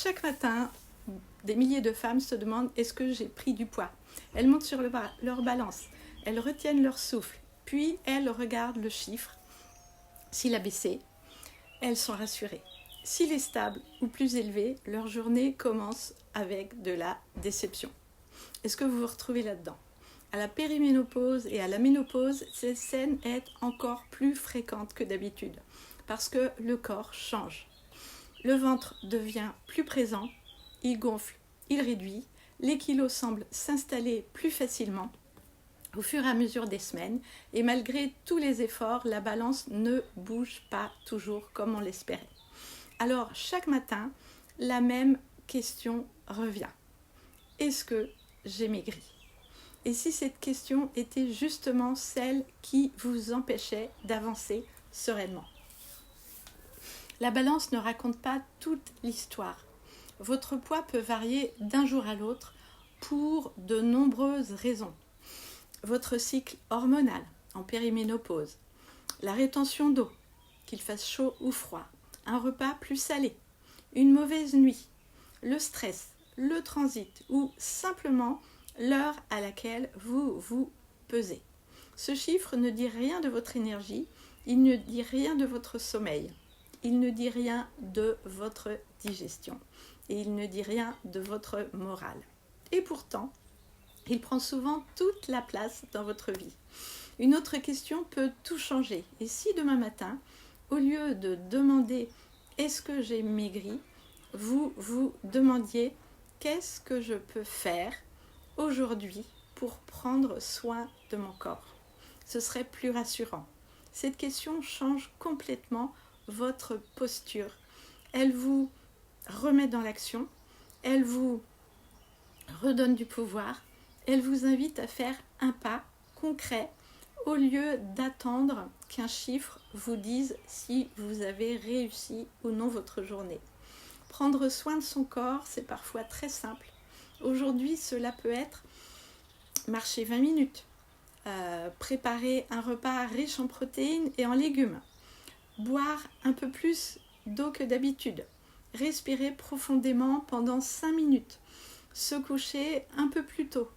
Chaque matin, des milliers de femmes se demandent est-ce que j'ai pris du poids. Elles montent sur leur balance, elles retiennent leur souffle, puis elles regardent le chiffre. S'il a baissé, elles sont rassurées. S'il est stable ou plus élevé, leur journée commence avec de la déception. Est-ce que vous vous retrouvez là-dedans ? À la périménopause et à la ménopause, ces scènes sont encore plus fréquentes que d'habitude parce que le corps change. Le ventre devient plus présent, il gonfle, il réduit, les kilos semblent s'installer plus facilement au fur et à mesure des semaines et malgré tous les efforts, la balance ne bouge pas toujours comme on l'espérait. Alors chaque matin, la même question revient. Est-ce que j'ai maigri ? Et si cette question était justement celle qui vous empêchait d'avancer sereinement ? La balance ne raconte pas toute l'histoire. Votre poids peut varier d'un jour à l'autre pour de nombreuses raisons. Votre cycle hormonal en périménopause, la rétention d'eau, qu'il fasse chaud ou froid, un repas plus salé, une mauvaise nuit, le stress, le transit ou simplement l'heure à laquelle vous vous pesez. Ce chiffre ne dit rien de votre énergie, il ne dit rien de votre sommeil, il ne dit rien de votre digestion et il ne dit rien de votre morale. Et pourtant, il prend souvent toute la place dans votre vie. Une autre question peut tout changer. Et si demain matin, au lieu de demander « est-ce que j'ai maigri ?», vous vous demandiez « qu'est-ce que je peux faire aujourd'hui pour prendre soin de mon corps ?» Ce serait plus rassurant. Cette question change complètement votre posture. Elle vous remet dans l'action, elle vous redonne du pouvoir, elle vous invite à faire un pas concret au lieu d'attendre qu'un chiffre vous dise si vous avez réussi ou non votre journée. Prendre soin de son corps, c'est parfois très simple. Aujourd'hui, cela peut être marcher 20 minutes, préparer un repas riche en protéines et en légumes, boire un peu plus d'eau que d'habitude, respirer profondément pendant 5 minutes, se coucher un peu plus tôt,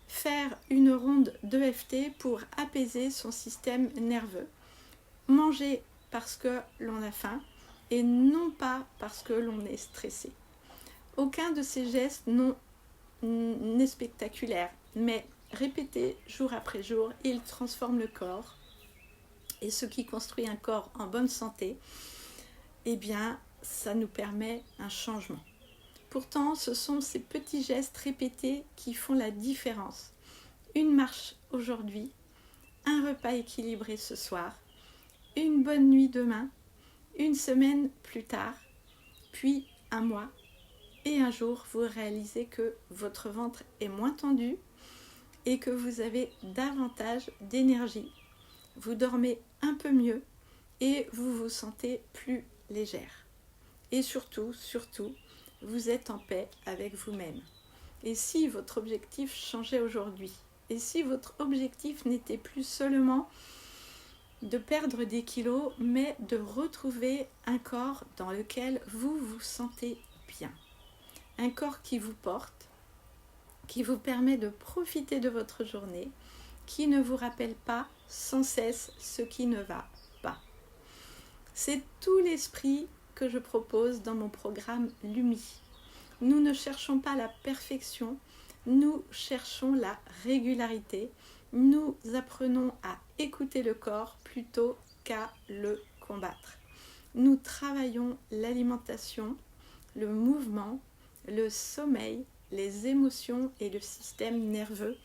faire une ronde d'EFT pour apaiser son système nerveux, manger parce que l'on a faim et non pas parce que l'on est stressé. Aucun de ces gestes n'est spectaculaire, mais répétés jour après jour, ils transforment le corps. Et ce qui construit un corps en bonne santé, eh bien, ça nous permet un changement. Pourtant, ce sont ces petits gestes répétés qui font la différence. Une marche aujourd'hui, un repas équilibré ce soir, une bonne nuit demain, une semaine plus tard, puis un mois. Et un jour, vous réalisez que votre ventre est moins tendu et que vous avez davantage d'énergie. Vous dormez un peu mieux et vous vous sentez plus légère. Et surtout, vous êtes en paix avec vous-même. Et si votre objectif changeait aujourd'hui ? Et si votre objectif n'était plus seulement de perdre des kilos, mais de retrouver un corps dans lequel vous vous sentez bien ? Un corps qui vous porte, qui vous permet de profiter de votre journée, qui ne vous rappelle pas sans cesse ce qui ne va pas. C'est tout l'esprit que je propose dans mon programme LUMI. Nous ne cherchons pas la perfection, nous cherchons la régularité. Nous apprenons à écouter le corps plutôt qu'à le combattre. Nous travaillons l'alimentation, le mouvement, le sommeil, les émotions et le système nerveux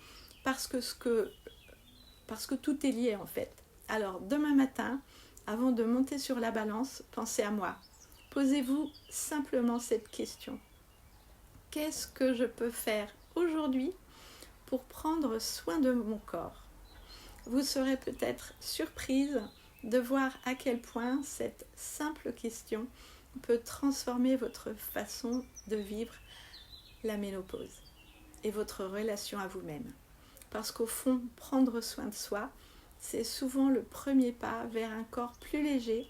parce que tout est lié en fait. Alors demain matin, avant de monter sur la balance, pensez à moi. Posez-vous simplement cette question. Qu'est-ce que je peux faire aujourd'hui pour prendre soin de mon corps ? Vous serez peut-être surprise de voir à quel point cette simple question peut transformer votre façon de vivre la ménopause et votre relation à vous-même. Parce qu'au fond, prendre soin de soi, c'est souvent le premier pas vers un corps plus léger,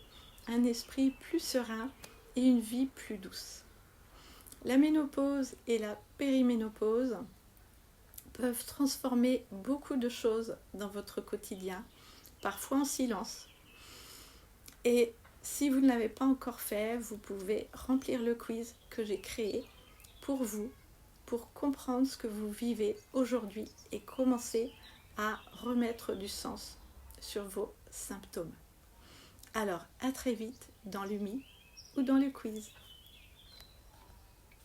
un esprit plus serein et une vie plus douce. La ménopause et la périménopause peuvent transformer beaucoup de choses dans votre quotidien, parfois en silence. Et si vous ne l'avez pas encore fait, vous pouvez remplir le quiz que j'ai créé pour vous, pour comprendre ce que vous vivez aujourd'hui et commencer à remettre du sens sur vos symptômes. Alors, à très vite dans l'UMI ou dans le quiz.